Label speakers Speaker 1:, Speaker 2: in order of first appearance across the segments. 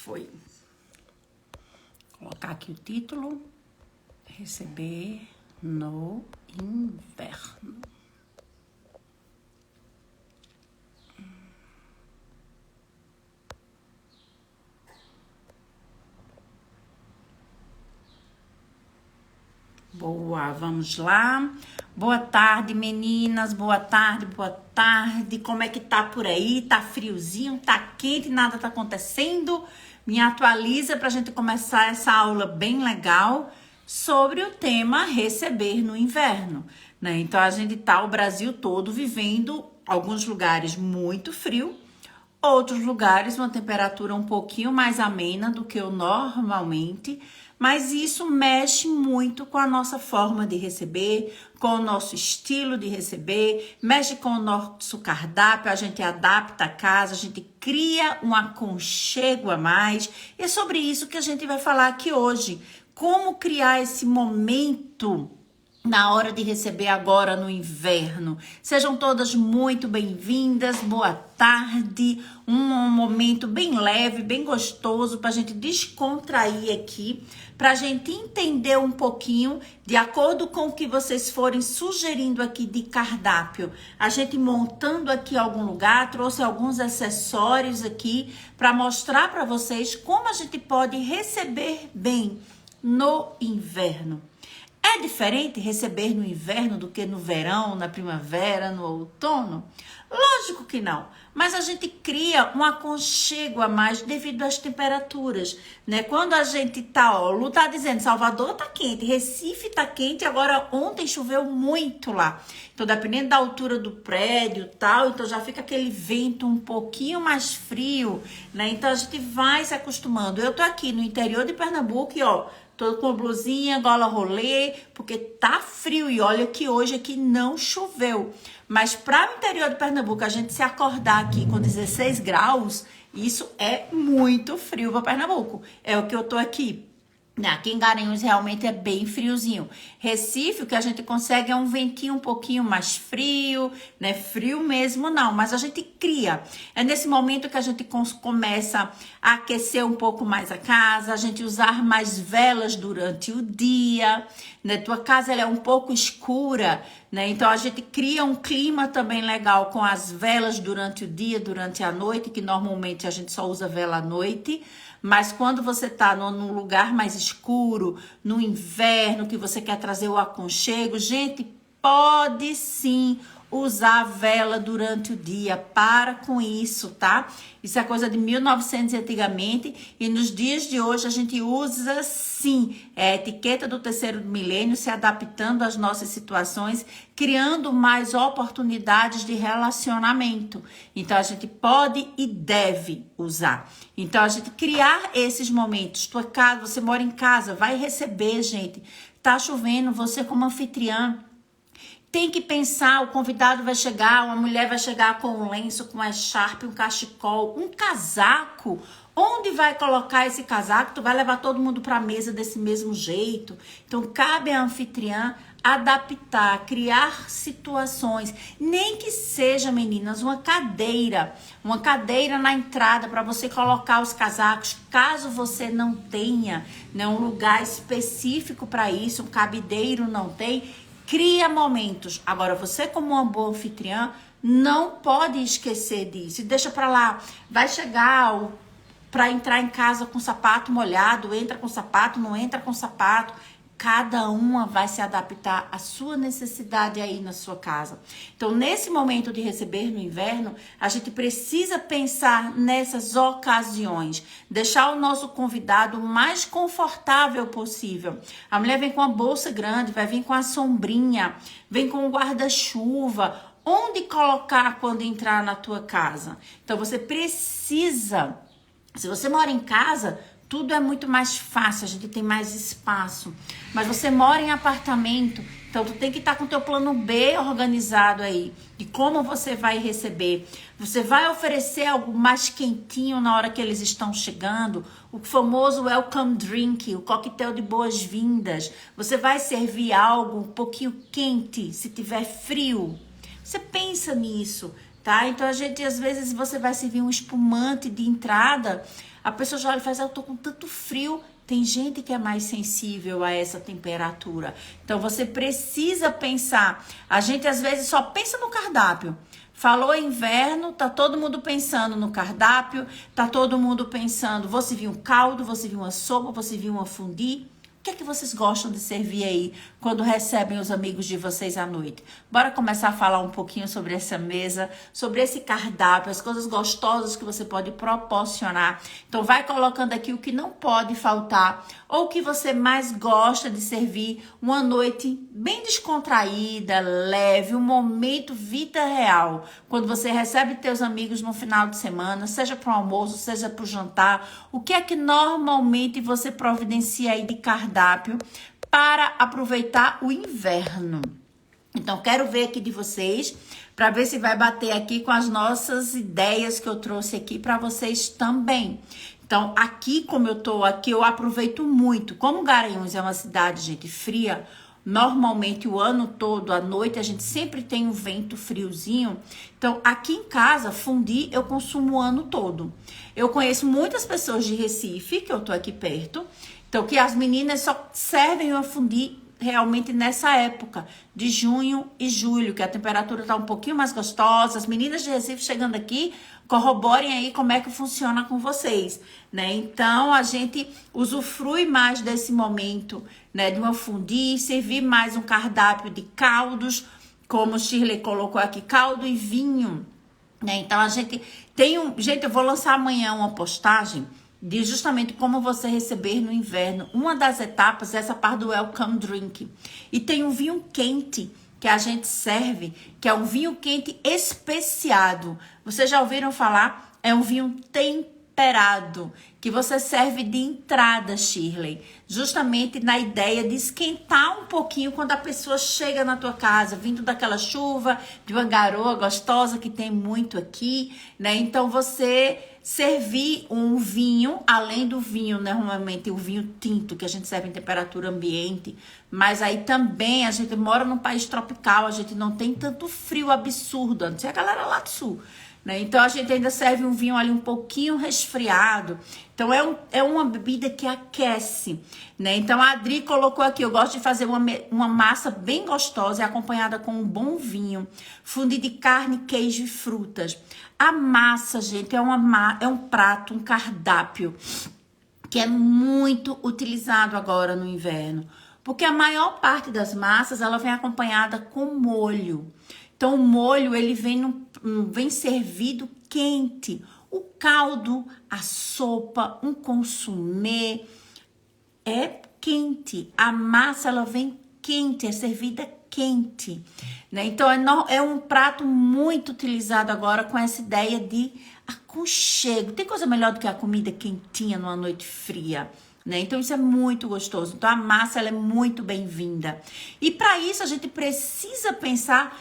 Speaker 1: Foi. Vou colocar aqui o título. Receber no inverno. Boa, vamos lá. Boa tarde, meninas. Boa tarde, boa tarde. Como é que tá por aí? Tá friozinho, tá quente, nada tá acontecendo? Me atualiza pra gente começar essa aula bem legal sobre o tema receber no inverno, né? Então a gente tá o Brasil todo vivendo alguns lugares muito frio, outros lugares uma temperatura um pouquinho mais amena do que o normalmente, mas isso mexe muito com a nossa forma de receber, com o nosso estilo de receber, mexe com o nosso cardápio, a gente adapta a casa, a gente cria um aconchego a mais. E é sobre isso que a gente vai falar aqui hoje. Como criar esse momento na hora de receber agora no inverno. Sejam todas muito bem-vindas, boa tarde, um momento bem leve, bem gostoso para a gente descontrair aqui, para a gente entender um pouquinho, de acordo com o que vocês forem sugerindo aqui de cardápio. A gente montando aqui algum lugar, trouxe alguns acessórios aqui para mostrar para vocês como a gente pode receber bem no inverno. É diferente receber no inverno do que no verão, na primavera, no outono? Lógico que não, mas a gente cria um aconchego a mais devido às temperaturas, né? Quando a gente tá, ó, Lu tá dizendo, Salvador tá quente, Recife tá quente, agora ontem choveu muito lá. Então, dependendo da altura do prédio e tal, então já fica aquele vento um pouquinho mais frio, né? Então a gente vai se acostumando. Eu tô aqui no interior de Pernambuco e, ó, tô com blusinha, gola rolê, porque tá frio. E olha que hoje aqui não choveu. Mas para o interior de Pernambuco, a gente se acordar aqui com 16 graus, isso é muito frio para Pernambuco. É o que eu tô aqui. Aqui em Garanhuns realmente é bem friozinho. Recife, o que a gente consegue é um ventinho um pouquinho mais frio, né? Frio mesmo não, mas a gente cria. É nesse momento que a gente começa a aquecer um pouco mais a casa, a gente usar mais velas durante o dia, né? Tua casa ela é um pouco escura, né? Então a gente cria um clima também legal com as velas durante o dia, durante a noite, que normalmente a gente só usa vela à noite. Mas quando você está num lugar mais escuro, no inverno, que você quer trazer o aconchego, gente, pode sim usar vela durante o dia. Para com isso, tá? Isso é coisa de 1900 antigamente, e nos dias de hoje a gente usa sim. É a etiqueta do terceiro milênio, se adaptando às nossas situações, criando mais oportunidades de relacionamento. Então a gente pode e deve usar. Então a gente criar esses momentos. Tua casa, você mora em casa, vai receber, gente. Tá chovendo, você como anfitriã tem que pensar, o convidado vai chegar, uma mulher vai chegar com um lenço, com uma echarpe, um cachecol, um casaco. Onde vai colocar esse casaco? Tu vai levar todo mundo para a mesa desse mesmo jeito. Então, cabe à anfitriã adaptar, criar situações. Nem que seja, meninas, uma cadeira na entrada para você colocar os casacos, caso você não tenha, né, um lugar específico para isso, um cabideiro não tem. Cria momentos. Agora, você como uma boa anfitriã, não pode esquecer disso. E deixa pra lá. Vai chegar para entrar em casa com sapato molhado, entra com sapato, não entra com sapato. Cada uma vai se adaptar à sua necessidade aí na sua casa. Então, nesse momento de receber no inverno, a gente precisa pensar nessas ocasiões. Deixar o nosso convidado o mais confortável possível. A mulher vem com a bolsa grande, vai vir com a sombrinha, vem com o guarda-chuva. Onde colocar quando entrar na tua casa? Então, você precisa... Se você mora em casa, tudo é muito mais fácil, a gente tem mais espaço. Mas você mora em apartamento, então tu tem que estar com o teu plano B organizado aí, de como você vai receber. Você vai oferecer algo mais quentinho na hora que eles estão chegando, o famoso welcome drink, o coquetel de boas-vindas. Você vai servir algo um pouquinho quente, se tiver frio. Você pensa nisso, tá? Então, às vezes, você vai servir um espumante de entrada. A pessoa já olha e faz, eu tô com tanto frio. Tem gente que é mais sensível a essa temperatura. Então, você precisa pensar. A gente, às vezes, só pensa no cardápio. Falou inverno, tá todo mundo pensando no cardápio, tá todo mundo pensando, vou servir um caldo, vou servir uma sopa, vou servir uma fondue. O que é que vocês gostam de servir aí quando recebem os amigos de vocês à noite? Bora começar a falar um pouquinho sobre essa mesa, sobre esse cardápio, as coisas gostosas que você pode proporcionar. Então vai colocando aqui o que não pode faltar ou o que você mais gosta de servir, uma noite bem descontraída, leve, um momento vida real. Quando você recebe teus amigos no final de semana, seja para o almoço, seja para o jantar, o que é que normalmente você providencia aí de cardápio para aproveitar o inverno? Então, quero ver aqui de vocês, para ver se vai bater aqui com as nossas ideias que eu trouxe aqui para vocês também. Então, aqui, como eu tô aqui, eu aproveito muito. Como Garanhuns é uma cidade, gente, fria, normalmente o ano todo, à noite, a gente sempre tem um vento friozinho. Então, aqui em casa, fondue eu consumo o ano todo. Eu conheço muitas pessoas de Recife, que eu tô aqui perto, então que as meninas só servem o fondue realmente nessa época, de junho e julho, que a temperatura tá um pouquinho mais gostosa. As meninas de Recife chegando aqui, corroborem aí como é que funciona com vocês, né? Então, a gente usufrui mais desse momento, né, de uma fondue, servir mais um cardápio de caldos, como o Shirley colocou aqui, caldo e vinho, né? Então, a gente tem Gente, eu vou lançar amanhã uma postagem de justamente como você receber no inverno. Uma das etapas é essa parte do welcome drink. E tem um vinho quente que a gente serve, que é um vinho quente especiado. Vocês já ouviram falar? É um vinho temperado, que você serve de entrada, Shirley. Justamente na ideia de esquentar um pouquinho quando a pessoa chega na tua casa, vindo daquela chuva, de uma garoa gostosa que tem muito aqui, né? Então, você servir um vinho, além do vinho, né, normalmente o vinho tinto, que a gente serve em temperatura ambiente, mas aí também a gente mora num país tropical, a gente não tem tanto frio absurdo, a não ser a galera lá do sul, né? Então a gente ainda serve um vinho ali um pouquinho resfriado. Então é uma bebida que aquece, né? Então a Adri colocou aqui, eu gosto de fazer uma massa bem gostosa, acompanhada com um bom vinho, fondue de carne, queijo e frutas. A massa, gente, é um prato, um cardápio que é muito utilizado agora no inverno, porque a maior parte das massas ela vem acompanhada com molho. Então o molho ele vem servido quente. O caldo, a sopa, um consumê é quente. A massa ela vem quente, é servida quente, né? Então é um prato muito utilizado agora com essa ideia de aconchego. Tem coisa melhor do que a comida quentinha numa noite fria, né? Então isso é muito gostoso. Então a massa ela é muito bem-vinda. E para isso a gente precisa pensar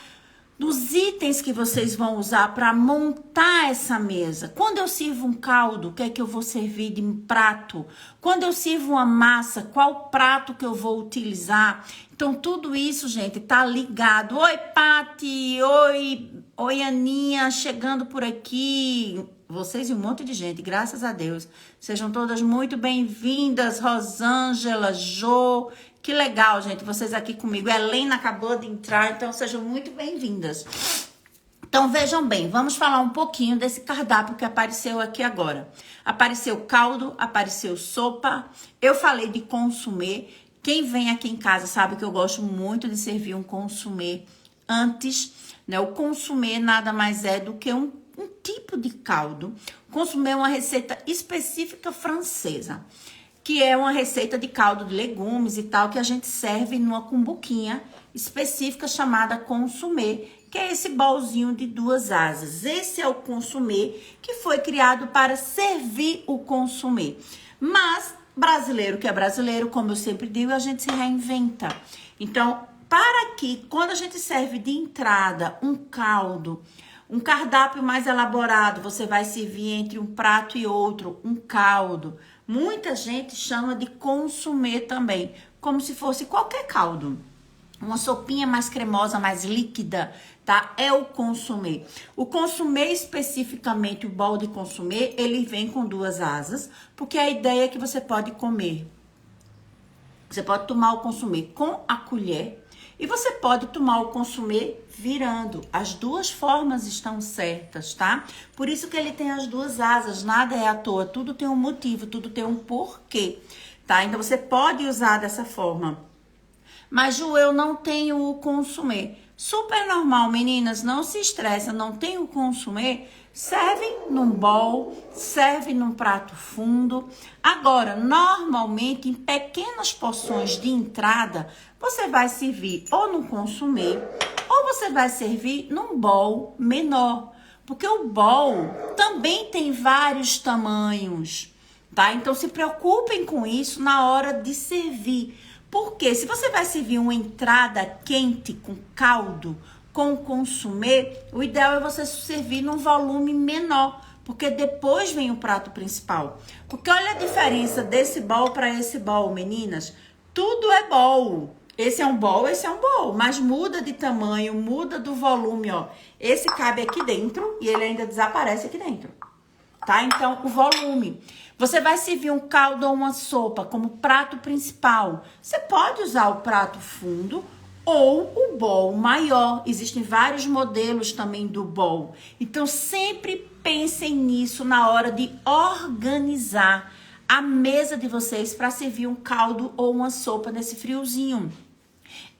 Speaker 1: dos itens que vocês vão usar para montar essa mesa. Quando eu sirvo um caldo, o que é que eu vou servir de prato? Quando eu sirvo uma massa, qual prato que eu vou utilizar? Então, tudo isso, gente, tá ligado. Oi, Pati! Oi, Aninha, chegando por aqui. Vocês e um monte de gente, graças a Deus. Sejam todas muito bem-vindas. Rosângela, Jô. Que legal, gente, vocês aqui comigo. Helena acabou de entrar, então sejam muito bem-vindas. Então, vejam bem, vamos falar um pouquinho desse cardápio que apareceu aqui agora. Apareceu caldo, apareceu sopa, eu falei de consumê. Quem vem aqui em casa sabe que eu gosto muito de servir um consumê antes, né? O consumê nada mais é do que um tipo de caldo. O consumê é uma receita específica francesa, que é uma receita de caldo de legumes e tal, que a gente serve numa cumbuquinha específica chamada consumê, que é esse bolzinho de 2 asas. Esse é o consumê que foi criado para servir o consumê. Mas brasileiro que é brasileiro, como eu sempre digo, a gente se reinventa. Então, para que quando a gente serve de entrada um caldo, um cardápio mais elaborado, você vai servir entre um prato e outro um caldo. Muita gente chama de consumê também, como se fosse qualquer caldo. uma sopinha mais cremosa, mais líquida, tá? É o consomê. O consomê, especificamente, o bowl de consomê, ele vem com 2 asas, porque a ideia é que você pode comer. Você pode tomar o consomê com a colher e você pode tomar o consomê virando. As 2 formas estão certas, tá? Por isso que ele tem as 2 asas, nada é à toa, tudo tem um motivo, tudo tem um porquê, tá? Então você pode usar dessa forma. Mas, Ju, eu não tenho o consumê. Super normal, meninas, não se estressa, não tem o consumê. Serve num bowl, serve num prato fundo. Agora, normalmente, em pequenas porções de entrada, você vai servir ou no consumê, ou você vai servir num bowl menor. Porque o bowl também tem vários tamanhos, tá? Então, se preocupem com isso na hora de servir. Porque se você vai servir uma entrada quente com caldo, com consumê, o ideal é você servir num volume menor, porque depois vem o prato principal. Porque olha a diferença desse bowl para esse bowl, meninas. Tudo é bowl. Esse é um bowl, mas muda de tamanho, muda do volume, ó. Esse cabe aqui dentro e ele ainda desaparece aqui dentro. Tá? Então, o volume. Você vai servir um caldo ou uma sopa como prato principal. Você pode usar o prato fundo ou o bowl maior. Existem vários modelos também do bowl. Então, sempre pensem nisso na hora de organizar a mesa de vocês para servir um caldo ou uma sopa nesse friozinho.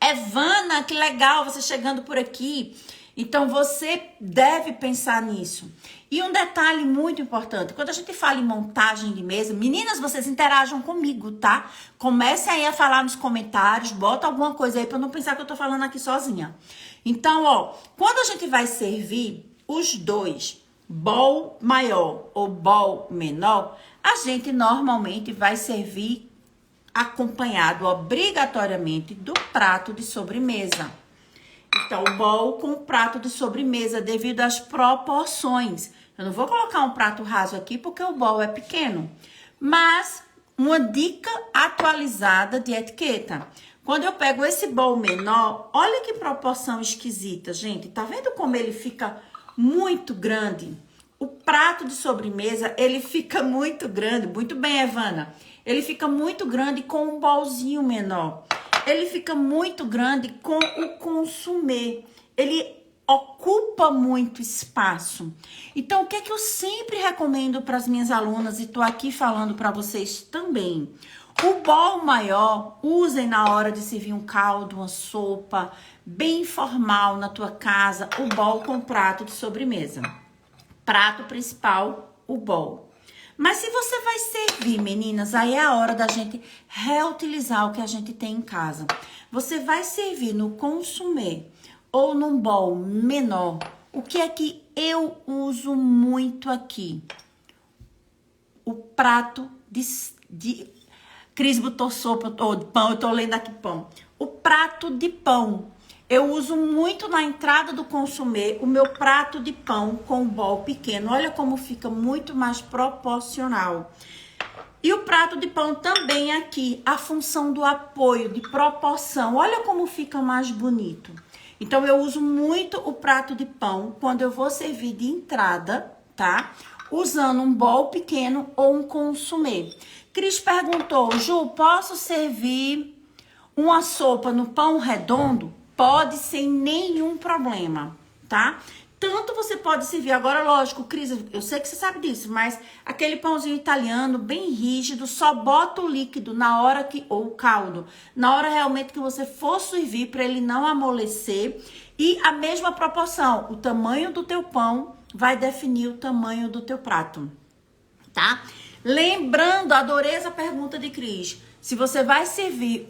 Speaker 1: Evana, que legal você chegando por aqui. Então, você deve pensar nisso. E um detalhe muito importante, quando a gente fala em montagem de mesa, meninas, vocês interajam comigo, tá? Comecem aí a falar nos comentários, bota alguma coisa aí para não pensar que eu tô falando aqui sozinha. Então, ó, quando a gente vai servir os 2, bowl maior ou bowl menor, a gente normalmente vai servir acompanhado obrigatoriamente do prato de sobremesa. Então, o bowl com o prato de sobremesa, devido às proporções. Eu não vou colocar um prato raso aqui, porque o bowl é pequeno. Mas, uma dica atualizada de etiqueta. Quando eu pego esse bowl menor, olha que proporção esquisita, gente. Tá vendo como ele fica muito grande? O prato de sobremesa, ele fica muito grande. Muito bem, Evana. Ele fica muito grande com um bowlzinho menor. Ele fica muito grande com o consumê. Ele ocupa muito espaço. Então, o que é que eu sempre recomendo para as minhas alunas, e tô aqui falando para vocês também. O bowl maior, usem na hora de servir um caldo, uma sopa, bem formal na tua casa, o bowl com prato de sobremesa. Prato principal, o bowl. Mas se você vai servir, meninas, aí é a hora da gente reutilizar o que a gente tem em casa. Você vai servir no consumê ou num bowl menor. O que é que eu uso muito aqui? O prato de Cris botou sopa, ou pão, eu tô lendo aqui pão. O prato de pão. Eu uso muito na entrada do consumê o meu prato de pão com o bowl pequeno. Olha como fica muito mais proporcional. E o prato de pão também aqui, a função do apoio, de proporção. Olha como fica mais bonito. Então, eu uso muito o prato de pão quando eu vou servir de entrada, tá? Usando um bowl pequeno ou um consumê. Cris perguntou, Ju, posso servir uma sopa no pão redondo? Pode sem nenhum problema, tá? Tanto você pode servir, agora lógico, Cris, eu sei que você sabe disso, mas aquele pãozinho italiano bem rígido, só bota o líquido na hora que, ou o caldo, na hora realmente que você for servir para ele não amolecer. E a mesma proporção, o tamanho do teu pão vai definir o tamanho do teu prato, tá? Lembrando, adorei essa pergunta de Cris, se você vai servir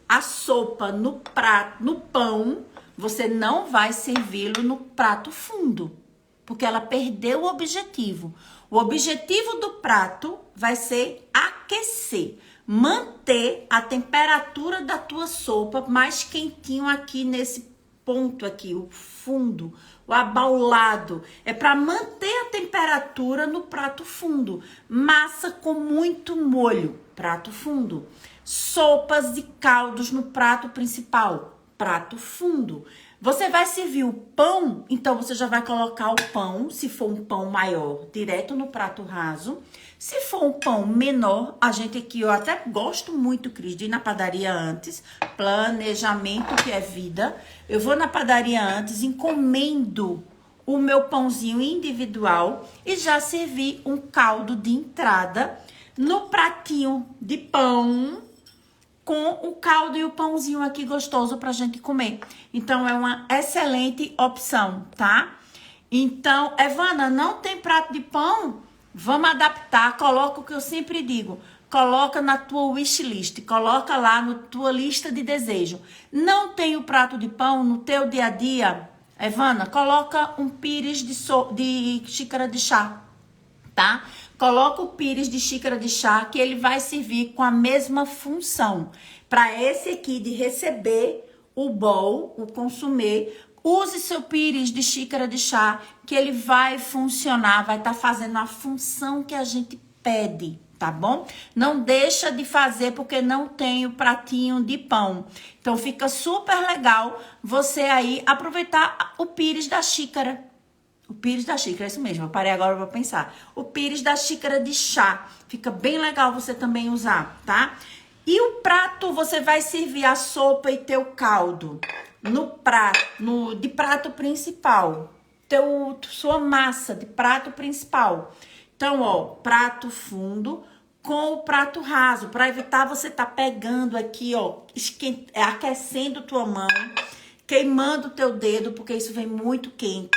Speaker 1: a sopa no prato, no pão, você não vai servi-lo no prato fundo, porque ela perdeu o objetivo. O objetivo do prato vai ser aquecer, manter a temperatura da tua sopa mais quentinho aqui nesse ponto aqui, o fundo, o abaulado. É para manter a temperatura no prato fundo. Massa com muito molho, prato fundo. Sopas e caldos no prato principal, prato fundo. Você vai servir o pão, então você já vai colocar o pão, se for um pão maior, direto no prato raso. Se for um pão menor, a gente aqui, eu até gosto muito, Cris, de ir na padaria antes, planejamento que é vida. Eu vou na padaria antes, encomendo o meu pãozinho individual e já servi um caldo de entrada no pratinho de pão, com o caldo e o pãozinho aqui gostoso pra gente comer. Então, é uma excelente opção, tá? Então, Evana, não tem prato de pão? Vamos adaptar, coloca o que eu sempre digo. Coloca na tua wishlist, coloca lá na tua lista de desejo. Não tem o prato de pão no teu dia a dia? Evana, coloca um pires de xícara de chá, tá? Coloca o pires de xícara de chá, que ele vai servir com a mesma função. Para esse aqui de receber o bowl, o consumir, use seu pires de xícara de chá, que ele vai funcionar, vai estar fazendo a função que a gente pede, tá bom? Não deixa de fazer porque não tem o pratinho de pão. Então fica super legal você aí aproveitar o pires da xícara. O pires da xícara, é isso mesmo, eu parei agora pra pensar. O pires da xícara de chá, fica bem legal você também usar, tá? E o prato, você vai servir a sopa e teu caldo de prato principal. Sua massa de prato principal. Então, ó, prato fundo com o prato raso, para evitar você tá pegando aqui, ó, aquecendo tua mão, queimando o teu dedo, porque isso vem muito quente.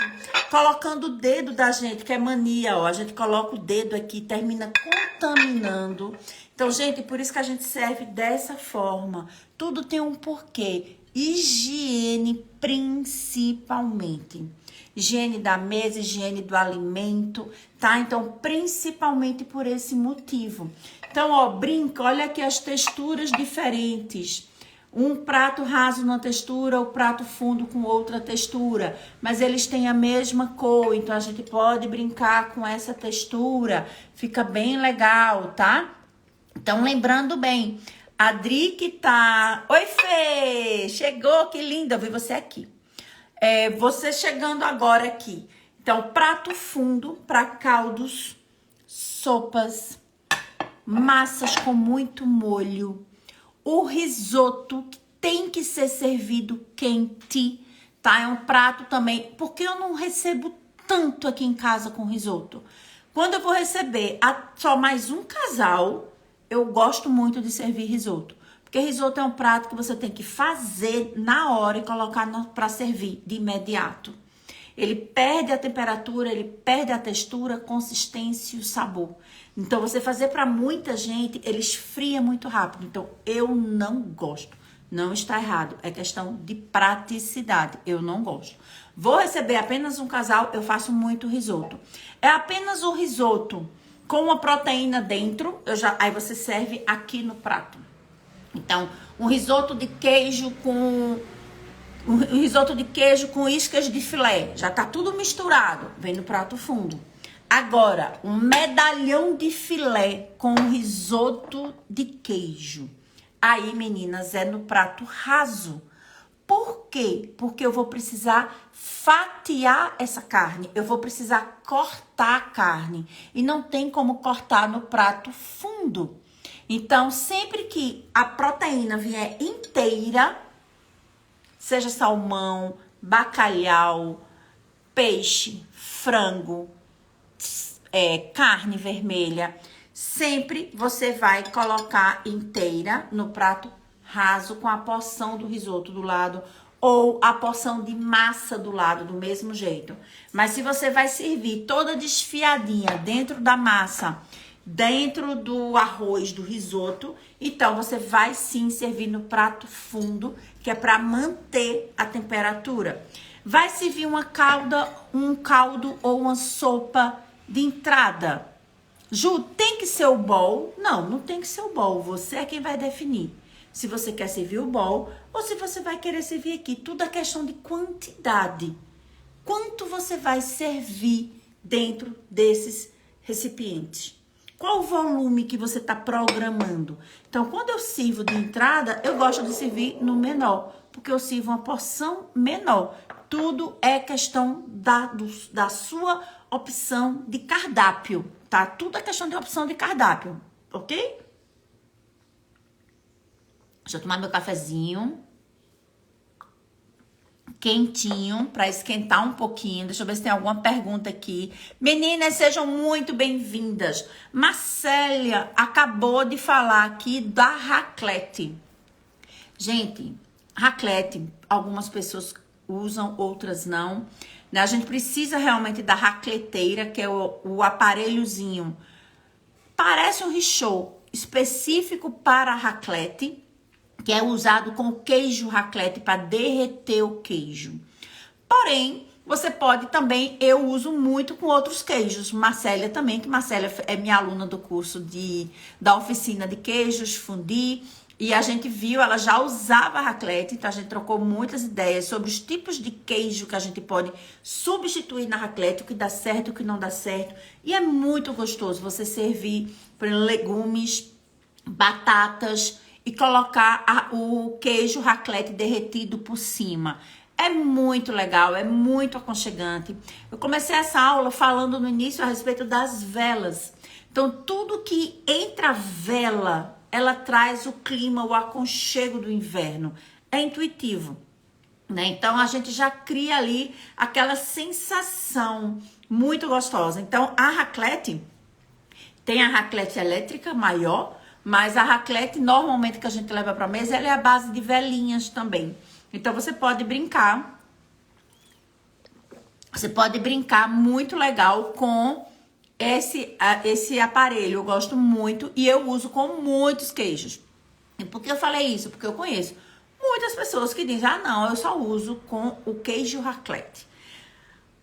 Speaker 1: Colocando o dedo da gente, que é mania, ó. A gente coloca o dedo aqui, termina contaminando. Então, gente, por isso que a gente serve dessa forma. Tudo tem um porquê. Higiene, principalmente. Higiene da mesa, higiene do alimento, tá? Então, principalmente por esse motivo. Então, ó, brinca, olha aqui as texturas diferentes. Um prato raso numa textura, o prato fundo com outra textura. Mas eles têm a mesma cor, então a gente pode brincar com essa textura. Fica bem legal, tá? Então, lembrando bem, a Adri que tá... Oi, Fê! Chegou, que linda, eu vi você aqui. Você chegando agora aqui. Então, prato fundo para caldos, sopas, massas com muito molho. O risoto tem que ser servido quente, tá? É um prato também, porque eu não recebo tanto aqui em casa com risoto. Quando eu vou receber só mais um casal, eu gosto muito de servir risoto. Porque risoto é um prato que você tem que fazer na hora e colocar para servir de imediato. Ele perde a temperatura, ele perde a textura, a consistência e o sabor. Então, você fazer para muita gente, ele esfria muito rápido. Então, eu não gosto. Não está errado. É questão de praticidade. Eu não gosto. Vou receber apenas um casal, eu faço muito risoto. É apenas o risoto com uma proteína dentro. Aí você serve aqui no prato. Então, um risoto de queijo com... Um risoto de queijo com iscas de filé. Já tá tudo misturado. Vem no prato fundo. Agora, um medalhão de filé com risoto de queijo. Aí, meninas, é no prato raso. Por quê? Porque eu vou precisar fatiar essa carne. Eu vou precisar cortar a carne. E não tem como cortar no prato fundo. Então, sempre que a proteína vier inteira, seja salmão, bacalhau, peixe, frango, carne vermelha, sempre você vai colocar inteira no prato raso com a porção do risoto do lado ou a porção de massa do lado, do mesmo jeito. Mas se você vai servir toda desfiadinha dentro da massa, dentro do arroz, do risoto, então você vai sim servir no prato fundo, que é para manter a temperatura. Vai servir um caldo ou uma sopa de entrada. Ju, tem que ser o bowl? Não, não tem que ser o bowl. Você é quem vai definir. Se você quer servir o bowl ou se você vai querer servir aqui. Tudo é questão de quantidade. Quanto você vai servir dentro desses recipientes? Qual o volume que você está programando? Então, quando eu sirvo de entrada, eu gosto de servir no menor, porque eu sirvo uma porção menor. Tudo é questão da sua opção de cardápio, tá? Tudo é questão de opção de cardápio, ok? Deixa eu tomar meu cafezinho quentinho para esquentar um pouquinho. Deixa eu ver se tem alguma pergunta aqui. Meninas, sejam muito bem-vindas. Marcélia acabou de falar aqui da raclette. Gente, raclette, algumas pessoas usam, outras não. A gente precisa realmente da racleteira, que é o aparelhozinho. Parece um richô específico para raclette, que é usado com o queijo raclette para derreter o queijo. Porém, você pode também, eu uso muito com outros queijos. Marcélia também, que Marcélia é minha aluna do curso da oficina de queijos, fondue. E a gente viu, ela já usava raclette, então a gente trocou muitas ideias sobre os tipos de queijo que a gente pode substituir na raclette, o que dá certo, o que não dá certo. E é muito gostoso você servir, por exemplo, legumes, batatas e colocar o queijo raclette derretido por cima. É muito legal, é muito aconchegante. Eu comecei essa aula falando no início a respeito das velas. Então, tudo que entra a vela, ela traz o clima, o aconchego do inverno. É intuitivo, né? Então, a gente já cria ali aquela sensação muito gostosa. Então, a raclette, tem a raclette elétrica maior, mas a raclette, normalmente, que a gente leva para mesa, ela é a base de velinhas também. Então, você pode brincar. Você pode brincar muito legal com esse aparelho. Eu gosto muito e eu uso com muitos queijos. E por que eu falei isso? Porque eu conheço muitas pessoas que dizem, não, eu só uso com o queijo raclette.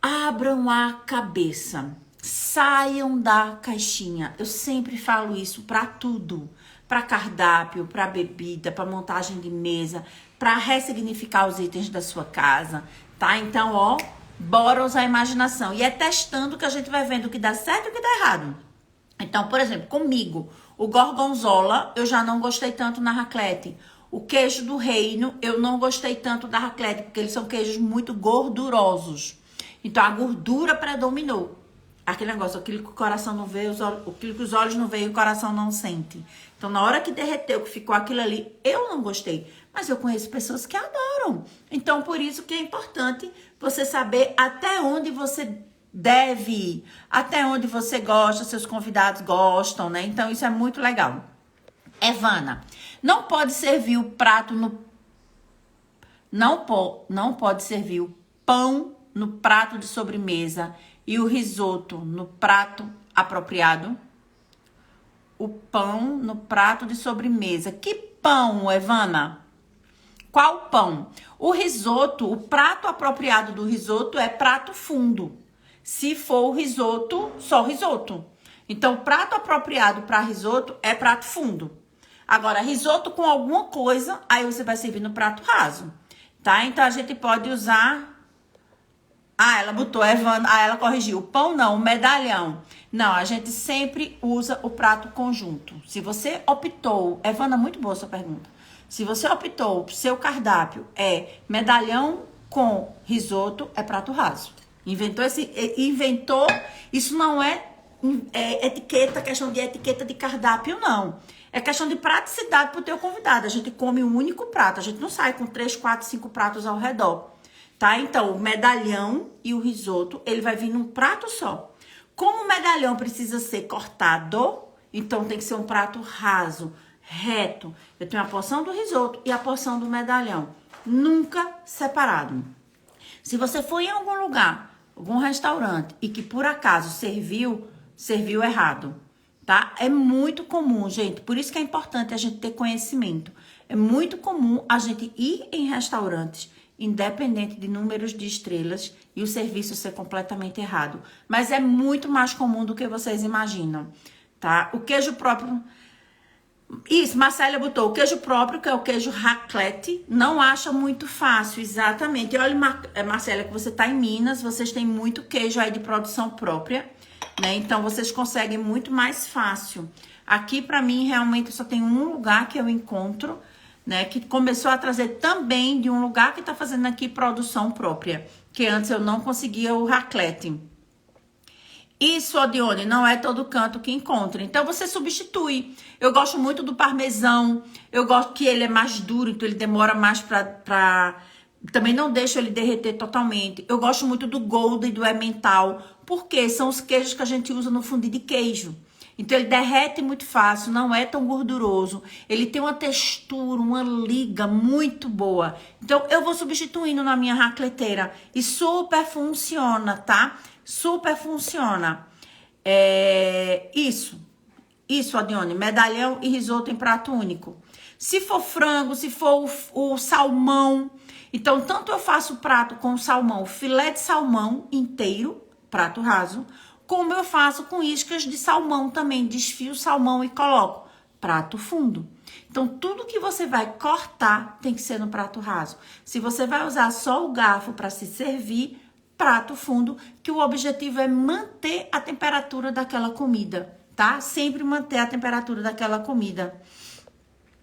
Speaker 1: Abram a cabeça. Saiam da caixinha. Eu sempre falo isso para tudo. Para cardápio, para bebida, para montagem de mesa, para ressignificar os itens da sua casa, tá? Então, ó, bora usar a imaginação. E é testando que a gente vai vendo o que dá certo e o que dá errado. Então, por exemplo, comigo, o gorgonzola eu já não gostei tanto na raclette. O queijo do reino eu não gostei tanto da raclette, porque eles são queijos muito gordurosos. Então, a gordura predominou. Aquele negócio, aquilo que o coração não vê, aquilo que os olhos não veem, o coração não sente. Então, na hora que derreteu, que ficou aquilo ali, eu não gostei. Mas eu conheço pessoas que adoram. Então, por isso que é importante você saber até onde você deve ir. Até onde você gosta, seus convidados gostam, né? Então, isso é muito legal. Evana, não pode servir o prato no... Não pode servir o pão no prato de sobremesa e o risoto no prato apropriado? O pão no prato de sobremesa. Que pão, Evana? Qual pão? O risoto, o prato apropriado do risoto é prato fundo. Se for o risoto, só risoto. Então, o prato apropriado para risoto é prato fundo. Agora, risoto com alguma coisa, aí você vai servir no prato raso, tá? Então, a gente pode usar... ela botou, Evana, ela corrigiu. O pão não, o medalhão. Não, a gente sempre usa o prato conjunto. Se você optou... Evana, muito boa a sua pergunta. Se você optou, seu cardápio é medalhão com risoto, é prato raso. Inventou, isso não é etiqueta, questão de etiqueta de cardápio, não. É questão de praticidade pro teu convidado. A gente come um único prato, a gente não sai com 3, 4, 5 pratos ao redor. Tá? Então, o medalhão e o risoto, ele vai vir num prato só. Como o medalhão precisa ser cortado, então tem que ser um prato raso, reto. Eu tenho a porção do risoto e a porção do medalhão. Nunca separado. Se você for em algum lugar, algum restaurante, e que por acaso serviu errado, tá? É muito comum, gente. Por isso que é importante a gente ter conhecimento. É muito comum a gente ir em restaurantes independente de números de estrelas e o serviço ser completamente errado. Mas é muito mais comum do que vocês imaginam, tá? O queijo próprio... Isso, Marcélia botou. O queijo próprio, que é o queijo raclette, não acha muito fácil, exatamente. E olha, Marcélia, que você tá em Minas, vocês têm muito queijo aí de produção própria. né? Então, vocês conseguem muito mais fácil. Aqui, pra mim, realmente, só tem um lugar que eu encontro, né? Que começou a trazer também de um lugar que tá fazendo aqui produção própria. Que antes eu não conseguia o raclette. Isso, Odione, não é todo canto que encontra. Então, você substitui. Eu gosto muito do parmesão. Eu gosto que ele é mais duro, então ele demora mais pra... Também não deixo ele derreter totalmente. Eu gosto muito do Golden e do Emmental, porque são os queijos que a gente usa no fundi de queijo. Então, ele derrete muito fácil, não é tão gorduroso. Ele tem uma textura, uma liga muito boa. Então, eu vou substituindo na minha racleteira. E super funciona, tá? Super funciona. Isso, Adione. Medalhão e risoto em prato único. Se for frango, se for o salmão... Então, tanto eu faço prato com salmão, filé de salmão inteiro, prato raso, como eu faço com iscas de salmão também, desfio o salmão e coloco prato fundo. Então, tudo que você vai cortar tem que ser no prato raso. Se você vai usar só o garfo para se servir, prato fundo, que o objetivo é manter a temperatura daquela comida, tá? Sempre manter a temperatura daquela comida.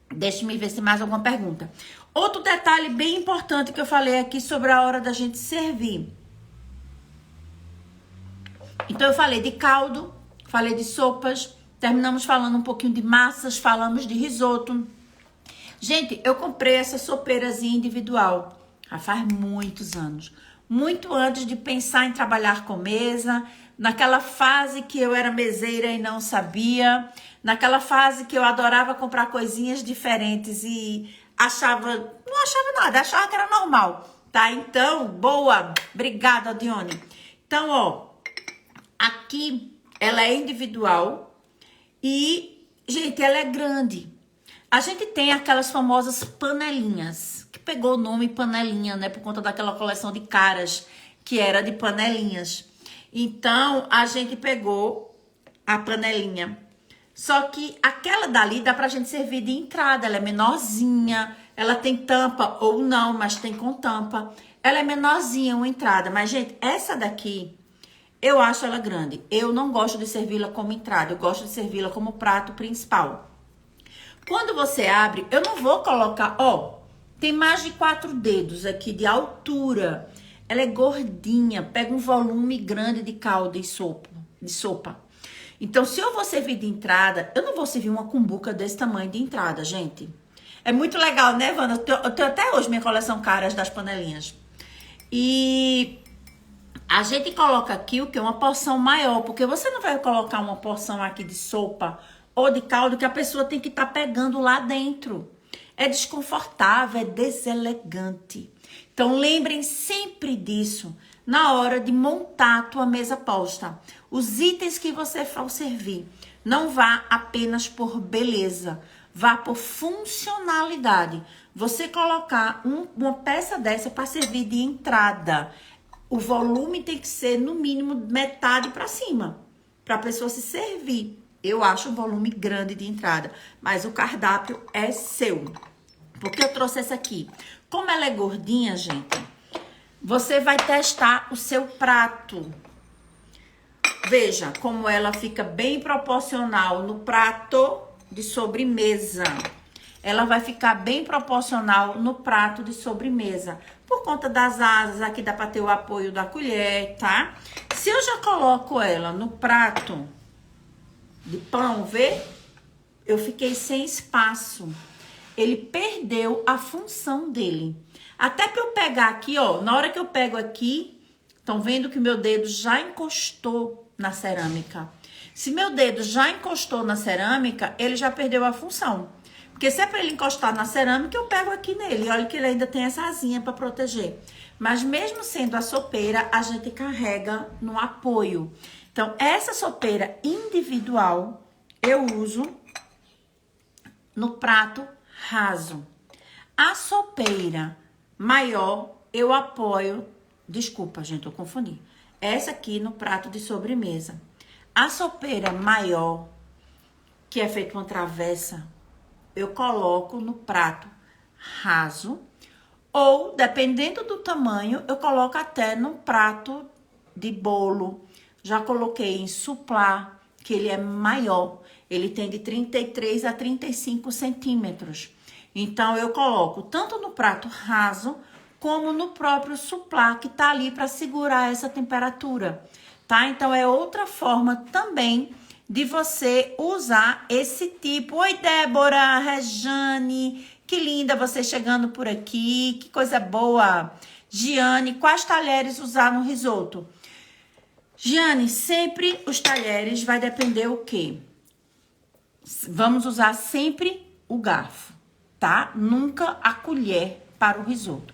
Speaker 1: Deixa eu ver se tem mais alguma pergunta. Outro detalhe bem importante que eu falei aqui sobre a hora da gente servir. Então, eu falei de caldo, falei de sopas, terminamos falando um pouquinho de massas, falamos de risoto. Gente, eu comprei essa sopeirazinha individual já faz muitos anos. Muito antes de pensar em trabalhar com mesa, naquela fase que eu era meseira e não sabia, naquela fase que eu adorava comprar coisinhas diferentes e não achava nada, achava que era normal, tá? Então, boa, obrigada, Dione. Então, ó, aqui ela é individual e, gente, ela é grande. A gente tem aquelas famosas panelinhas, que pegou o nome panelinha, né? Por conta daquela coleção de caras que era de panelinhas. Então, a gente pegou a panelinha. Só que aquela dali dá pra gente servir de entrada. Ela é menorzinha, ela tem tampa ou não, mas tem com tampa. Ela é menorzinha, uma entrada. Mas, gente, essa daqui, eu acho ela grande. Eu não gosto de servi-la como entrada, eu gosto de servi-la como prato principal. Quando você abre, eu não vou colocar, ó, tem mais de 4 dedos aqui de altura. Ela é gordinha, pega um volume grande de caldo e sopa. Então, se eu vou servir de entrada, eu não vou servir uma cumbuca desse tamanho de entrada, gente. É muito legal, né, Wanda? Eu tenho até hoje minha coleção caras das panelinhas. E a gente coloca aqui o que? Uma porção maior, porque você não vai colocar uma porção aqui de sopa ou de caldo que a pessoa tem que estar pegando lá dentro. É desconfortável, é deselegante. Então, lembrem sempre disso na hora de montar a tua mesa posta. Os itens que você for servir, não vá apenas por beleza, vá por funcionalidade. Você colocar uma peça dessa para servir de entrada, o volume tem que ser no mínimo metade para cima, para a pessoa se servir. Eu acho um volume grande de entrada, mas o cardápio é seu. Porque eu trouxe essa aqui. Como ela é gordinha, gente, você vai testar o seu prato. Veja como ela fica bem proporcional no prato de sobremesa. Ela vai ficar bem proporcional no prato de sobremesa. Por conta das asas, aqui dá pra ter o apoio da colher, tá? Se eu já coloco ela no prato de pão, vê? Eu fiquei sem espaço. Ele perdeu a função dele. Até pra eu pegar aqui, ó, na hora que eu pego aqui, estão vendo que o meu dedo já encostou na cerâmica. Se meu dedo já encostou na cerâmica, ele já perdeu a função. Porque se é pra ele encostar na cerâmica, eu pego aqui nele. Olha que ele ainda tem essa asinha pra proteger. Mas mesmo sendo a sopeira, a gente carrega no apoio. Então, essa sopeira individual, eu uso no prato raso. A sopeira maior, eu apoio... Desculpa, gente, eu confundi. Essa aqui no prato de sobremesa. A sopeira maior, que é feita uma travessa, eu coloco no prato raso. Ou, dependendo do tamanho, eu coloco até no prato de bolo. Já coloquei em suplá, que ele é maior. Ele tem de 33 a 35 centímetros. Então, eu coloco tanto no prato raso, como no próprio suplá, que tá ali para segurar essa temperatura, tá? Então, é outra forma também de você usar esse tipo. Oi, Débora, Rejane, que linda você chegando por aqui, que coisa boa. Giane, quais talheres usar no risoto? Giane, sempre os talheres vai depender o quê? Vamos usar sempre o garfo, tá? Nunca a colher para o risoto.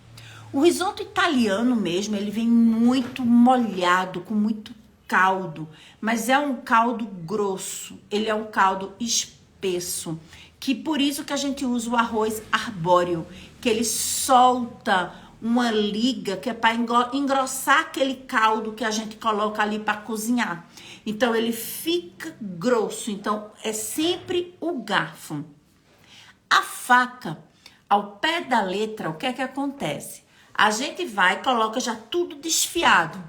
Speaker 1: O risoto italiano mesmo, ele vem muito molhado, com muito caldo, mas é um caldo grosso, ele é um caldo espesso, que por isso que a gente usa o arroz arbóreo, que ele solta uma liga que é para engrossar aquele caldo que a gente coloca ali para cozinhar. Então, ele fica grosso. Então, é sempre o garfo. A faca, ao pé da letra, o que é que acontece? A gente vai e coloca já tudo desfiado.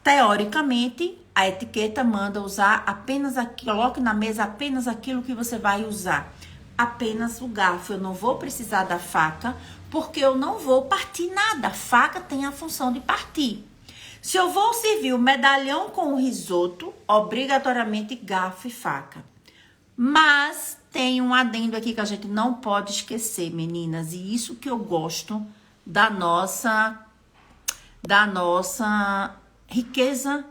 Speaker 1: Teoricamente, a etiqueta manda usar apenas aquilo, coloque na mesa apenas aquilo que você vai usar. Apenas o garfo. Eu não vou precisar da faca, porque eu não vou partir nada. A faca tem a função de partir. Se eu vou servir o medalhão com o risoto, obrigatoriamente garfo e faca. Mas tem um adendo aqui que a gente não pode esquecer, meninas. E isso que eu gosto da nossa riqueza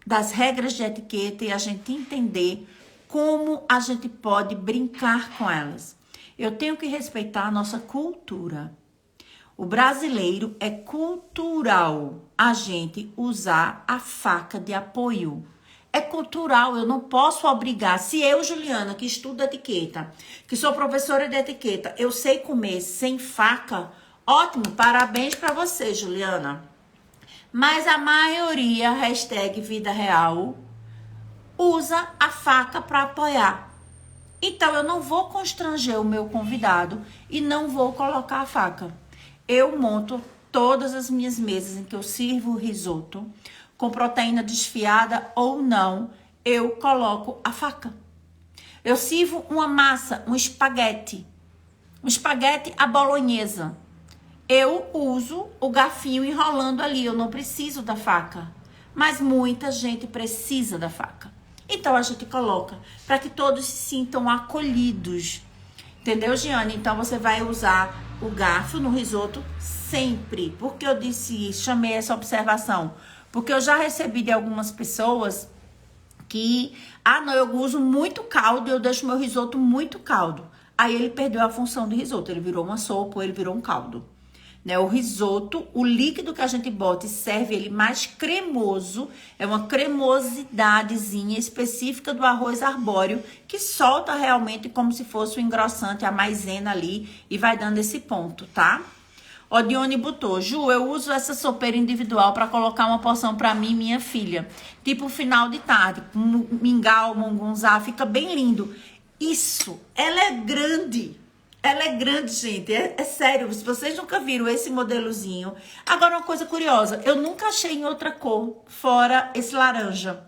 Speaker 1: das regras de etiqueta e a gente entender como a gente pode brincar com elas. Eu tenho que respeitar a nossa cultura. O brasileiro é cultural a gente usar a faca de apoio. É cultural, eu não posso obrigar. Se eu, Juliana, que estudo etiqueta, que sou professora de etiqueta, eu sei comer sem faca, ótimo, parabéns para você, Juliana. Mas a maioria, hashtag vida real, usa a faca para apoiar. Então, eu não vou constranger o meu convidado e não vou colocar a faca. Eu monto todas as minhas mesas em que eu sirvo o risoto, com proteína desfiada ou não, eu coloco a faca. Eu sirvo uma massa, um espaguete à bolonhesa. Eu uso o garfinho enrolando ali, eu não preciso da faca. Mas muita gente precisa da faca. Então, a gente coloca para que todos se sintam acolhidos. Entendeu, Giane? Então, você vai usar o garfo no risoto sempre. Por que eu disse isso? Chamei essa observação. Porque eu já recebi de algumas pessoas que... não, eu uso muito caldo e eu deixo meu risoto muito caldo. Aí, ele perdeu a função de risoto. Ele virou uma sopa ou ele virou um caldo. Né? O risoto, o líquido que a gente bota e serve ele mais cremoso, é uma cremosidadezinha específica do arroz arbóreo, que solta realmente como se fosse o engrossante, a maisena ali, e vai dando esse ponto, tá? Ó, Dione botou, Ju, eu uso essa sopeira individual para colocar uma porção para mim e minha filha. Tipo final de tarde, com mingau, mungunzá, fica bem lindo. Isso, ela é grande. Ela é grande, gente. É sério. Se vocês nunca viram esse modelozinho. Agora, uma coisa curiosa. Eu nunca achei em outra cor, fora esse laranja.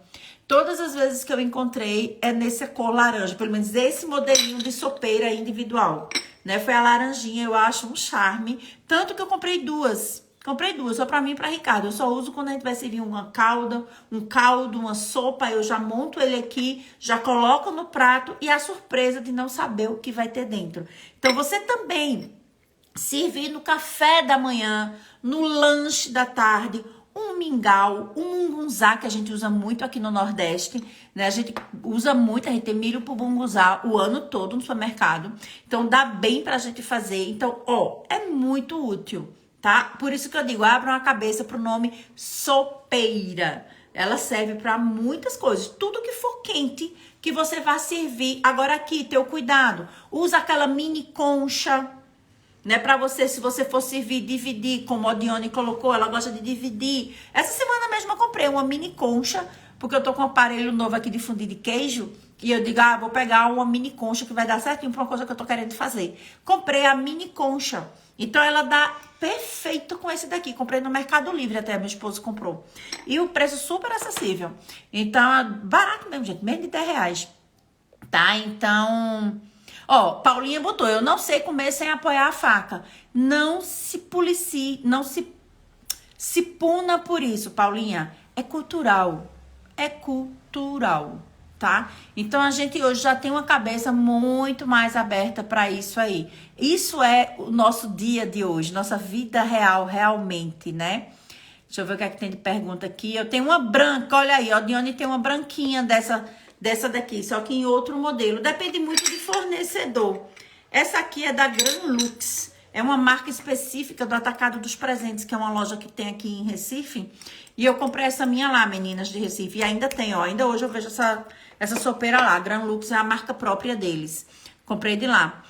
Speaker 1: Todas as vezes que eu encontrei, é nessa cor laranja. Pelo menos esse modelinho de sopeira individual. Né? Foi a laranjinha, eu acho um charme. Tanto que eu comprei duas. Comprei duas, só pra mim e pra Ricardo. Eu só uso quando a gente vai servir uma calda, um caldo, uma sopa. Eu já monto ele aqui, já coloco no prato e a surpresa de não saber o que vai ter dentro. Então, você também servir no café da manhã, no lanche da tarde, um mingau, um mungunzá, que a gente usa muito aqui no Nordeste, né? A gente usa muito, a gente tem milho pro mungunzá o ano todo no supermercado. Então, dá bem pra gente fazer. Então, ó, é muito útil. Tá? Por isso que eu digo, abram a cabeça pro nome sopeira. Ela serve para muitas coisas. Tudo que for quente que você vai servir. Agora aqui, teu cuidado. Usa aquela mini concha, né? Para você, se você for servir, dividir, como a Dione colocou, ela gosta de dividir. Essa semana mesmo eu comprei uma mini concha, porque eu tô com um aparelho novo aqui de fundir de queijo. E eu digo, vou pegar uma mini concha que vai dar certinho pra uma coisa que eu tô querendo fazer. Comprei a mini concha. Então ela dá perfeito com esse daqui. Comprei no Mercado Livre, até meu esposo comprou. E o preço super acessível. Então, é barato mesmo, gente. Menos de R$10. Tá? Então... Ó, Paulinha botou, eu não sei comer sem apoiar a faca. Não se policie, não se puna por isso, Paulinha. É cultural. É cultural, tá? Então a gente hoje já tem uma cabeça muito mais aberta para isso aí. Isso é o nosso dia de hoje, nossa vida real, realmente, né? Deixa eu ver o que é que tem de pergunta aqui. Eu tenho uma branca, olha aí, ó, Dione tem uma branquinha dessa daqui, só que em outro modelo. Depende muito de fornecedor. Essa aqui é da Granlux. É uma marca específica do Atacado dos Presentes, que é uma loja que tem aqui em Recife. E eu comprei essa minha lá, meninas de Recife. E ainda tem, ó. Ainda hoje eu vejo essa sopeira lá. Granlux é a marca própria deles. Comprei de lá.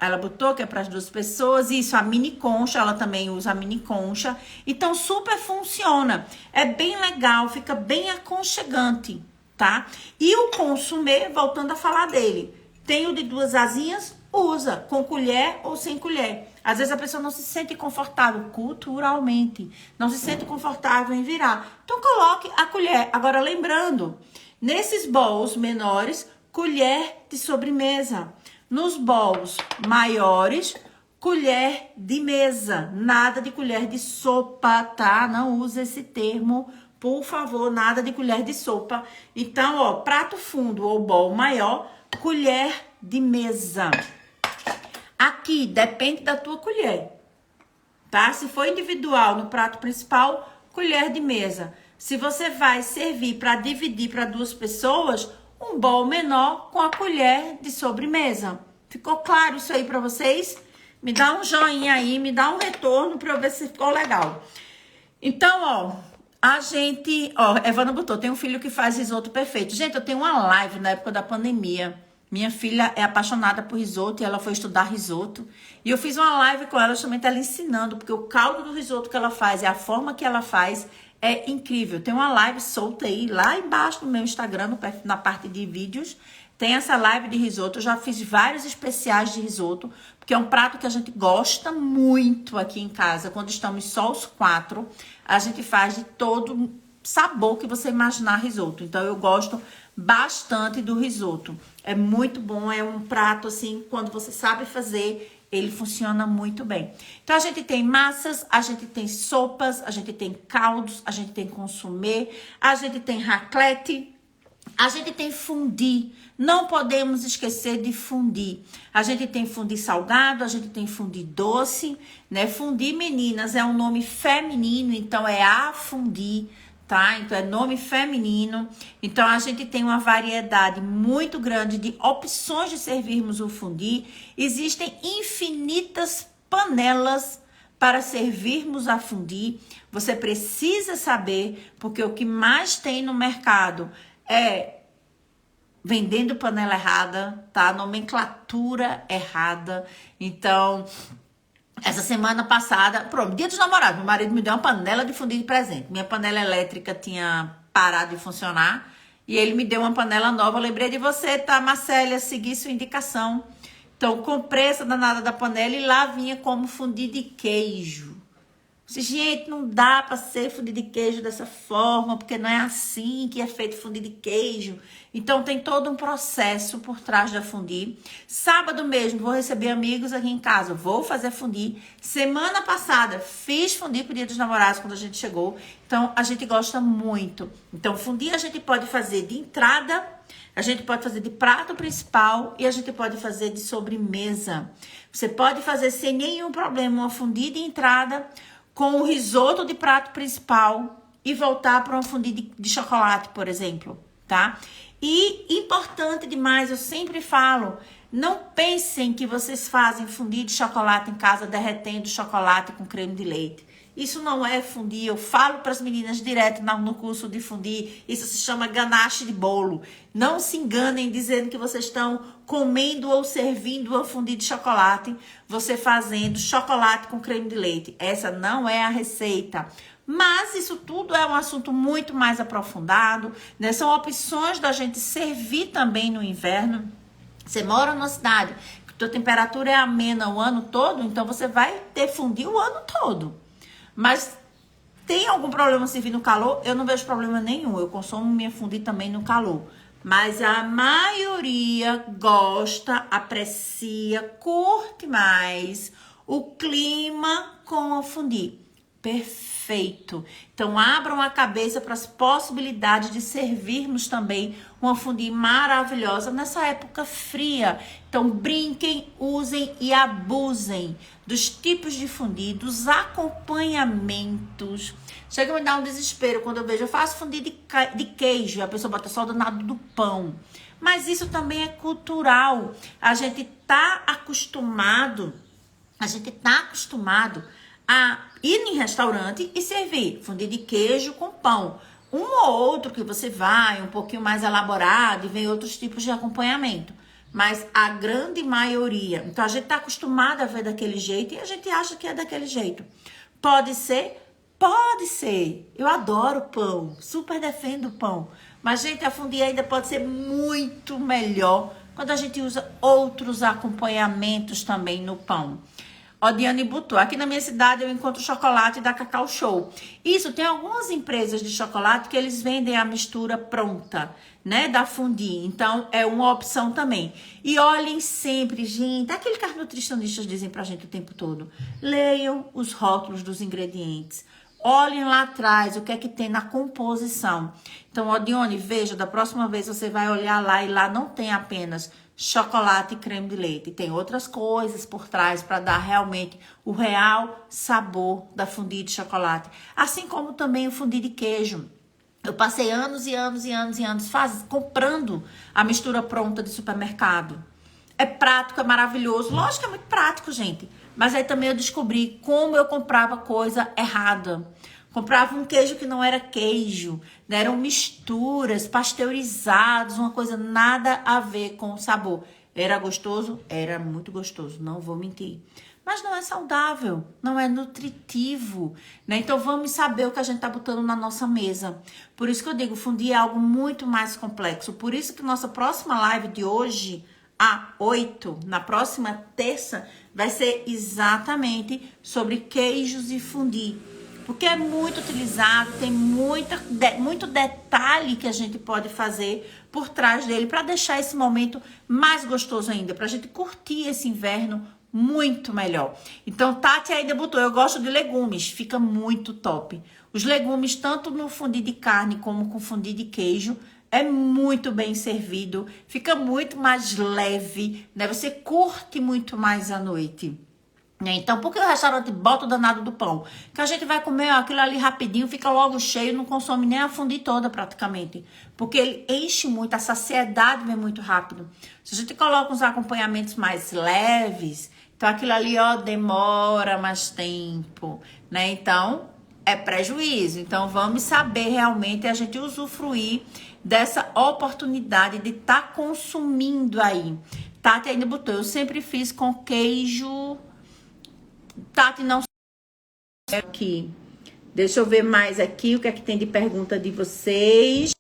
Speaker 1: Ela botou que é para as 2 pessoas. Isso, a mini concha, ela também usa a mini concha. Então, super funciona. É bem legal, fica bem aconchegante, tá? E o consumê, voltando a falar dele. Tem o de 2 asinhas, usa com colher ou sem colher. Às vezes a pessoa não se sente confortável culturalmente. Não se sente confortável em virar. Então, coloque a colher. Agora, lembrando, nesses bowls menores, colher de sobremesa. Nos bowls maiores, colher de mesa. Nada de colher de sopa, tá? Não use esse termo, por favor. Nada de colher de sopa. Então, ó, prato fundo ou bowl maior, colher de mesa. Aqui, depende da tua colher, tá? Se for individual no prato principal, colher de mesa. Se você vai servir para dividir para 2 pessoas, um bowl menor com a colher de sobremesa. Ficou claro isso aí para vocês? Me dá um joinha aí, me dá um retorno para eu ver se ficou legal. Então, ó, a gente... Ó, Evana botou, tem um filho que faz risoto perfeito. Gente, eu tenho uma live na época da pandemia. Minha filha é apaixonada por risoto e ela foi estudar risoto. E eu fiz uma live com ela, justamente ela ensinando, porque o caldo do risoto que ela faz e a forma que ela faz é incrível. Tem uma live solta aí, lá embaixo no meu Instagram, na parte de vídeos. Tem essa live de risoto. Eu já fiz vários especiais de risoto, porque é um prato que a gente gosta muito aqui em casa. Quando estamos só os 4, a gente faz de todo sabor que você imaginar risoto. Então, eu gosto bastante do risoto. É muito bom, é um prato assim, quando você sabe fazer, ele funciona muito bem. Então, a gente tem massas, a gente tem sopas, a gente tem caldos, a gente tem consomê, a gente tem raclette, a gente tem fondue. Não podemos esquecer de fondue. A gente tem fondue salgado, a gente tem fondue doce, né? Fondue, meninas, é um nome feminino, então é a fondue, tá? Então é nome feminino. Então a gente tem uma variedade muito grande de opções de servirmos o fondue. Existem infinitas panelas para servirmos a fondue. Você precisa saber, porque o que mais tem no mercado é vendendo panela errada, tá? Nomenclatura errada. Então, essa semana passada, pronto, dia dos namorados, meu marido me deu uma panela de fondue de presente. Minha panela elétrica tinha parado de funcionar e ele me deu uma panela nova. Eu lembrei de você, tá, Marcélia? Segui sua indicação. Então, comprei essa danada da panela e lá vinha como fondue de queijo. Gente, não dá para ser fondue de queijo dessa forma, porque não é assim que é feito fondue de queijo. Então, tem todo um processo por trás da fondue. Sábado mesmo, vou receber amigos aqui em casa, vou fazer fondue. Semana passada, fiz fondue pro Dia dos Namorados, quando a gente chegou. Então, a gente gosta muito. Então, fondue a gente pode fazer de entrada, a gente pode fazer de prato principal e a gente pode fazer de sobremesa. Você pode fazer sem nenhum problema uma fondue de entrada, com o risoto de prato principal e voltar para uma fondue de chocolate, por exemplo, tá? E importante demais, eu sempre falo, não pensem que vocês fazem fondue de chocolate em casa derretendo chocolate com creme de leite. Isso não é fondue, eu falo para as meninas direto no curso de fondue, isso se chama ganache de bolo. Não se enganem dizendo que vocês estão comendo ou servindo uma fondue de chocolate, você fazendo chocolate com creme de leite. Essa não é a receita. Mas isso tudo é um assunto muito mais aprofundado, né? São opções da gente servir também no inverno. Você mora numa cidade que tua temperatura é amena o ano todo, então você vai ter fundi o ano todo. Mas tem algum problema se vir no calor? Eu não vejo problema nenhum. Eu consumo minha fundi também no calor. Mas a maioria gosta, aprecia, curte mais o clima com a fundi. Perfeito. Então, abram a cabeça para as possibilidades de servirmos também uma fundi maravilhosa nessa época fria. Então, brinquem, usem e abusem dos tipos de fundi, dos acompanhamentos. Chega a me dar um desespero quando eu vejo, eu faço fundi de queijo, e a pessoa bota só o danado do pão. Mas isso também é cultural. A gente tá acostumado a ir em restaurante e servir fundi de queijo com pão. Um ou outro que você vai, um pouquinho mais elaborado, e vem outros tipos de acompanhamento. Mas a grande maioria. Então, a gente está acostumado a ver daquele jeito e a gente acha que é daquele jeito. Pode ser? Pode ser. Eu adoro pão. Super defendo pão. Mas, gente, a fundi ainda pode ser muito melhor quando a gente usa outros acompanhamentos também no pão. Ó, Diane botou, aqui na minha cidade eu encontro chocolate da Cacau Show. Isso, tem algumas empresas de chocolate que eles vendem a mistura pronta, né, da fundi. Então, é uma opção também. E olhem sempre, gente, aquele que as nutricionistas dizem pra gente o tempo todo. Leiam os rótulos dos ingredientes. Olhem lá atrás o que é que tem na composição. Então, ó, Dione, veja, da próxima vez você vai olhar lá e lá não tem apenas chocolate e creme de leite. Tem outras coisas por trás para dar realmente o real sabor da fundi de chocolate. Assim como também o fundi de queijo. Eu passei anos e anos comprando a mistura pronta de supermercado. É prático, é maravilhoso. Lógico que é muito prático, gente. Mas aí também eu descobri como eu comprava coisa errada. Comprava um queijo que não era queijo, né? Eram misturas, pasteurizados, uma coisa nada a ver com o sabor. Era gostoso? Era muito gostoso, não vou mentir. Mas não é saudável, não é nutritivo, né? Então vamos saber o que a gente tá botando na nossa mesa. Por isso que eu digo, fundi é algo muito mais complexo. Por isso que nossa próxima live de hoje, a 8, na próxima terça, vai ser exatamente sobre queijos e fundi. Porque é muito utilizado, tem muito detalhe que a gente pode fazer por trás dele para deixar esse momento mais gostoso ainda, para a gente curtir esse inverno muito melhor. Então, Tati ainda botou, eu gosto de legumes, fica muito top. Os legumes, tanto no fundi de carne como com fundi de queijo, é muito bem servido, fica muito mais leve, né? Você curte muito mais à noite. Então, por que o restaurante bota o danado do pão? Que a gente vai comer aquilo ali rapidinho, fica logo cheio, não consome nem a fundi toda praticamente. Porque ele enche muito, a saciedade vem muito rápido. Se a gente coloca uns acompanhamentos mais leves, então aquilo ali, ó, demora mais tempo, né? Então, é prejuízo. Então, vamos saber realmente a gente usufruir dessa oportunidade de estar consumindo aí. Tati ainda botou, eu sempre fiz com queijo... Tati, não sei aqui. Deixa eu ver mais aqui o que é que tem de pergunta de vocês.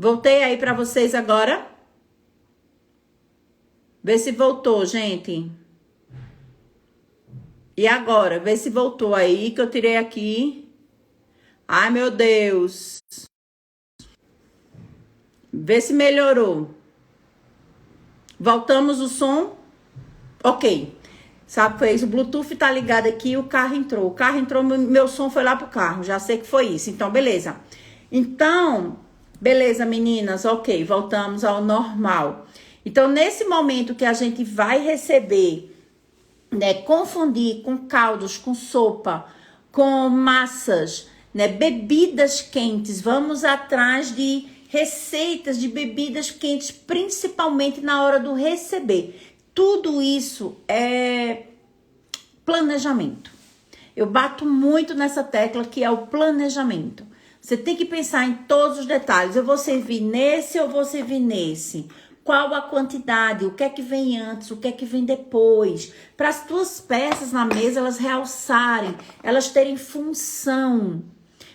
Speaker 1: Voltei aí para vocês agora. Vê se voltou, gente. E agora? Vê se voltou aí, que eu tirei aqui. Ai, meu Deus. Vê se melhorou. Voltamos o som. Ok. Sabe, fez o Bluetooth tá ligado aqui, o carro entrou. O carro entrou, meu som foi lá pro carro. Já sei que foi isso. Então, beleza. Então, beleza, meninas. Ok, voltamos ao normal. Então, nesse momento que a gente vai receber, né, confundir com caldos, com sopa, com massas, né, bebidas quentes. Vamos atrás de receitas de bebidas quentes, principalmente na hora do receber. Tudo isso é planejamento. Eu bato muito nessa tecla que é o planejamento. Você tem que pensar em todos os detalhes. Eu vou servir nesse ou vou servir nesse? Qual a quantidade? O que é que vem antes? O que é que vem depois? Para as tuas peças na mesa, elas realçarem, elas terem função.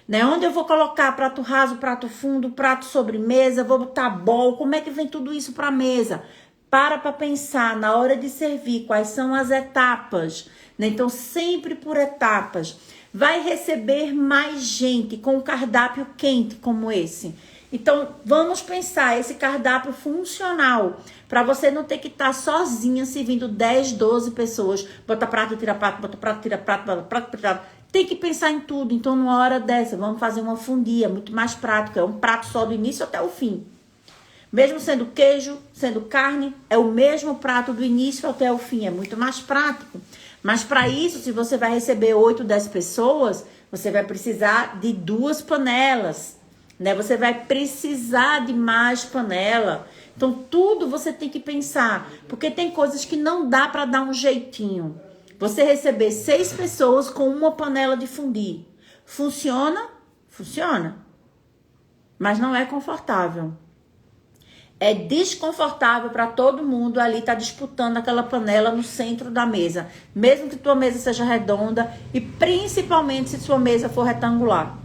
Speaker 1: Né? Onde eu vou colocar prato raso, prato fundo, prato sobremesa, vou botar bowl, como é que vem tudo isso para a mesa? Para pensar na hora de servir quais são as etapas, né? Então sempre por etapas. Vai receber mais gente com um cardápio quente como esse. Então vamos pensar esse cardápio funcional, para você não ter que estar sozinha servindo 10, 12 pessoas. Bota prato, tira prato, bota prato, tira prato, bota prato, tira prato. Tem que pensar em tudo. Então numa hora dessa, vamos fazer uma fundia, muito mais prática. É um prato só do início até o fim. Mesmo sendo queijo, sendo carne, é o mesmo prato do início até o fim. É muito mais prático. Mas para isso, se você vai receber 8, 10 pessoas, você vai precisar de 2 panelas, né? Você vai precisar de mais panela. Então, tudo você tem que pensar. Porque tem coisas que não dá para dar um jeitinho. Você receber 6 pessoas com uma panela de fundir. Funciona? Funciona. Mas não é confortável. É desconfortável para todo mundo ali estar disputando aquela panela no centro da mesa. Mesmo que tua mesa seja redonda e principalmente se sua mesa for retangular.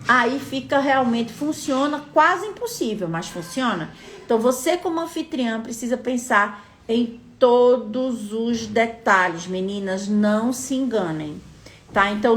Speaker 1: Aí fica realmente, funciona quase impossível, mas funciona. Então você como anfitriã precisa pensar em todos os detalhes, meninas, não se enganem, tá? Então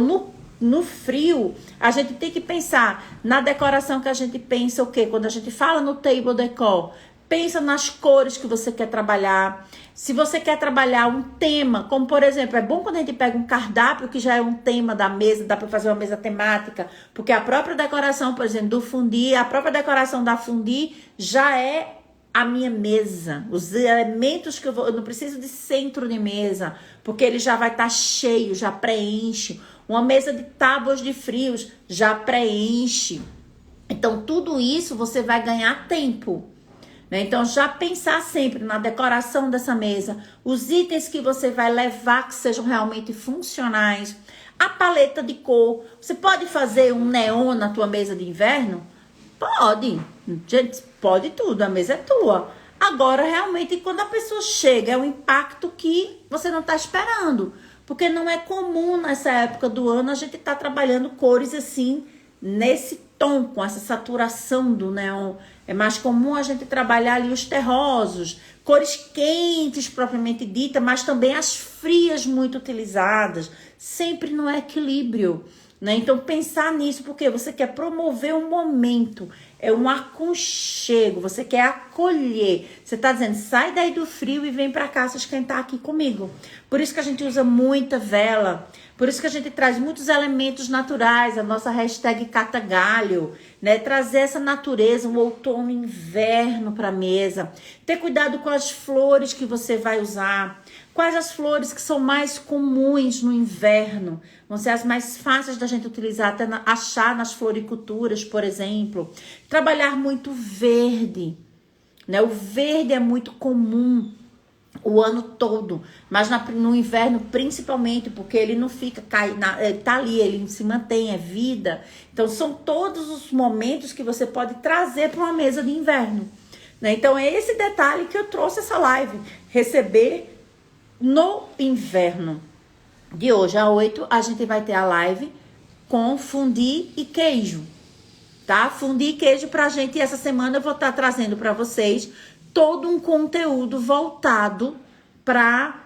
Speaker 1: no frio, a gente tem que pensar na decoração que a gente pensa o quê? Quando a gente fala no table decor, pensa nas cores que você quer trabalhar. Se você quer trabalhar um tema, como por exemplo, é bom quando a gente pega um cardápio que já é um tema da mesa, dá para fazer uma mesa temática, porque a própria decoração, por exemplo, do fundi, a própria decoração da fundi já é a minha mesa, os elementos que eu não preciso de centro de mesa, porque ele já vai estar cheio, já preenche. Uma mesa de tábuas de frios já preenche. Então, tudo isso você vai ganhar tempo, né? Então, já pensar sempre na decoração dessa mesa, os itens que você vai levar que sejam realmente funcionais, a paleta de cor. Você pode fazer um neon na tua mesa de inverno? Pode. Gente, pode tudo, a mesa é tua. Agora, realmente, quando a pessoa chega, é um impacto que você não está esperando. Porque não é comum nessa época do ano a gente estar trabalhando cores assim, nesse tom, com essa saturação do neon. É mais comum a gente trabalhar ali os terrosos, cores quentes propriamente dita, mas também as frias muito utilizadas, sempre no equilíbrio, né? Então pensar nisso, porque você quer promover um momento, é um aconchego, você quer acolher. Você tá dizendo, sai daí do frio e vem pra cá se esquentar aqui comigo. Por isso que a gente usa muita vela, por isso que a gente traz muitos elementos naturais, a nossa hashtag catagalho, né? Trazer essa natureza, o outono e inverno pra mesa. Ter cuidado com as flores que você vai usar. Quais as flores que são mais comuns no inverno? Vão ser as mais fáceis da gente utilizar, até achar nas floriculturas, por exemplo. Trabalhar muito verde, né? O verde é muito comum o ano todo, mas no inverno principalmente, porque ele não fica tá ali, ele se mantém, é vida. Então são todos os momentos que você pode trazer para uma mesa de inverno, né? Então é esse detalhe que eu trouxe essa live, receber no inverno. De hoje a 8 a gente vai ter a live com fundi e queijo, tá? Fundi e queijo pra gente, e essa semana eu vou estar trazendo para vocês todo um conteúdo voltado para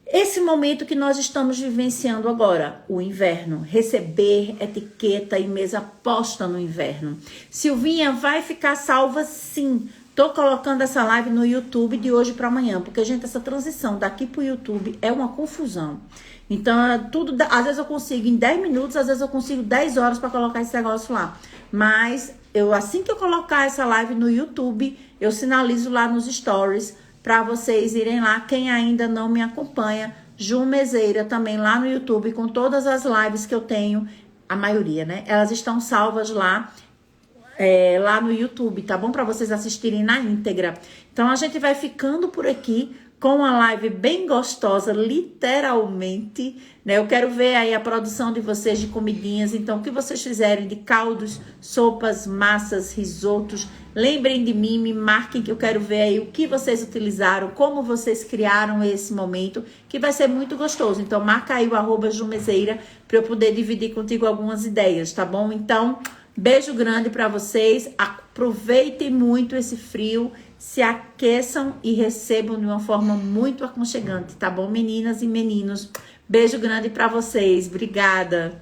Speaker 1: esse momento que nós estamos vivenciando agora, o inverno, receber etiqueta e mesa posta no inverno. Silvinha, vai ficar salva sim. Tô colocando essa live no YouTube de hoje para amanhã, porque, gente, essa transição daqui pro YouTube é uma confusão. Então, tudo, às vezes eu consigo em 10 minutos, às vezes eu consigo 10 horas para colocar esse negócio lá. Mas, assim que eu colocar essa live no YouTube, eu sinalizo lá nos stories para vocês irem lá. Quem ainda não me acompanha, Ju Mezeira, também lá no YouTube, com todas as lives que eu tenho, a maioria, né? Elas estão salvas lá. Lá no YouTube, tá bom? Para vocês assistirem na íntegra. Então, a gente vai ficando por aqui com uma live bem gostosa, literalmente, né? Eu quero ver aí a produção de vocês de comidinhas. Então, o que vocês fizerem de caldos, sopas, massas, risotos, lembrem de mim, me marquem que eu quero ver aí o que vocês utilizaram, como vocês criaram esse momento, que vai ser muito gostoso. Então, marca aí o @jumezeira para eu poder dividir contigo algumas ideias, tá bom? Então, beijo grande para vocês, aproveitem muito esse frio, se aqueçam e recebam de uma forma muito aconchegante, tá bom, meninas e meninos? Beijo grande para vocês, obrigada!